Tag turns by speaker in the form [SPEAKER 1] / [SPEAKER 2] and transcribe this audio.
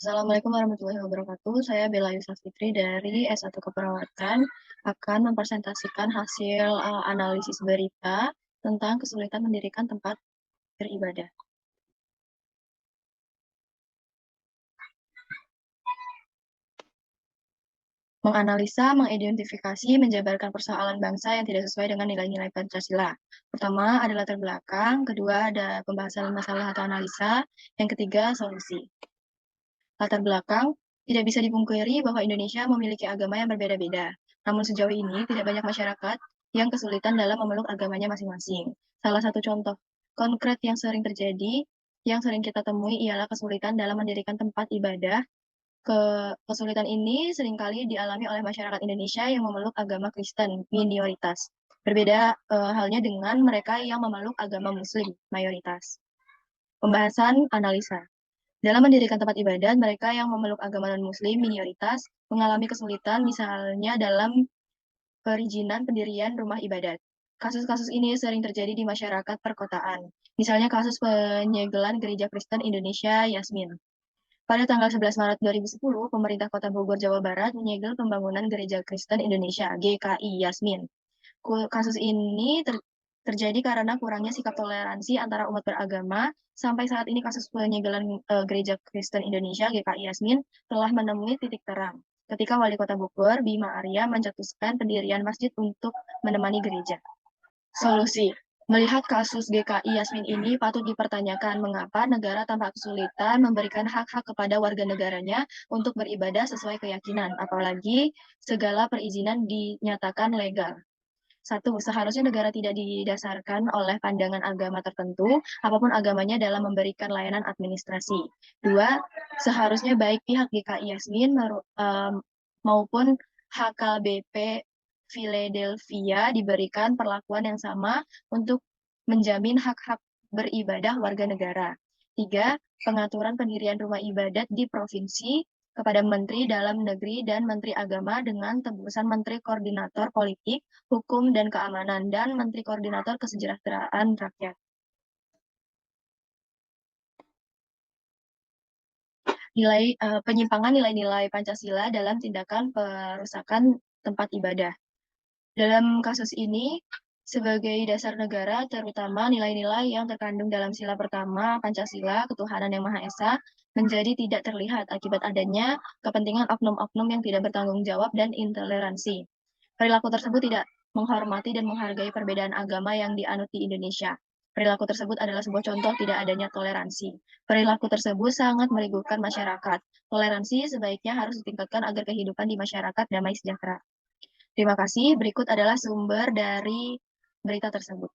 [SPEAKER 1] Assalamualaikum warahmatullahi wabarakatuh. Saya Bella Yusuf Fitri dari S1 Keperawatan akan mempresentasikan hasil analisis berita tentang kesulitan mendirikan tempat beribadah. Menganalisa, mengidentifikasi, menjabarkan persoalan bangsa yang tidak sesuai dengan nilai-nilai Pancasila. Pertama ada latar belakang, kedua ada pembahasan masalah atau analisa, yang ketiga solusi. Latar belakang, tidak bisa dipungkiri bahwa Indonesia memiliki agama yang berbeda-beda. Namun sejauh ini tidak banyak masyarakat yang kesulitan dalam memeluk agamanya masing-masing. Salah satu contoh konkret yang sering terjadi, yang sering kita temui ialah kesulitan dalam mendirikan tempat ibadah. Kesulitan ini seringkali dialami oleh masyarakat Indonesia yang memeluk agama Kristen, minoritas. Berbeda halnya dengan mereka yang memeluk agama Muslim, mayoritas. Pembahasan analisa. Dalam mendirikan tempat ibadat, mereka yang memeluk agama non-muslim minoritas mengalami kesulitan misalnya dalam perizinan pendirian rumah ibadat. Kasus-kasus ini sering terjadi di masyarakat perkotaan. Misalnya kasus penyegelan Gereja Kristen Indonesia Yasmin. Pada tanggal 11 Maret 2010, pemerintah Kota Bogor, Jawa Barat menyegel pembangunan Gereja Kristen Indonesia GKI Yasmin. Kasus ini terjadi karena kurangnya sikap toleransi antara umat beragama. Sampai saat ini kasus penyegelan Gereja Kristen Indonesia GKI Yasmin telah menemui titik terang ketika Wali Kota Bogor Bima Arya mencetuskan pendirian masjid untuk menemani gereja. Solusi. Melihat kasus GKI Yasmin ini patut dipertanyakan mengapa negara tanpa kesulitan memberikan hak-hak kepada warga negaranya untuk beribadah sesuai keyakinan, apalagi segala perizinan dinyatakan legal. Satu, seharusnya negara tidak didasarkan oleh pandangan agama tertentu, apapun agamanya dalam memberikan layanan administrasi. Dua, seharusnya baik pihak GKI Yasmin maupun HKBP Philadelphia diberikan perlakuan yang sama untuk menjamin hak-hak beribadah warga negara. Tiga, pengaturan pendirian rumah ibadat di provinsi kepada Menteri Dalam Negeri dan Menteri Agama dengan tembusan Menteri Koordinator Politik, Hukum dan Keamanan, dan Menteri Koordinator Kesejahteraan Rakyat. Penyimpangan nilai-nilai Pancasila dalam tindakan perusakan tempat ibadah. Dalam kasus ini, sebagai dasar negara, terutama nilai-nilai yang terkandung dalam sila pertama Pancasila, ketuhanan yang Maha Esa, menjadi tidak terlihat akibat adanya kepentingan oknum-oknum yang tidak bertanggung jawab dan intoleransi. Perilaku tersebut tidak menghormati dan menghargai perbedaan agama yang dianut di Indonesia. Perilaku tersebut adalah sebuah contoh tidak adanya toleransi. Perilaku tersebut sangat merigukan masyarakat. Toleransi sebaiknya harus ditingkatkan agar kehidupan di masyarakat damai sejahtera. Terima kasih. Berikut adalah sumber dari berita tersebut.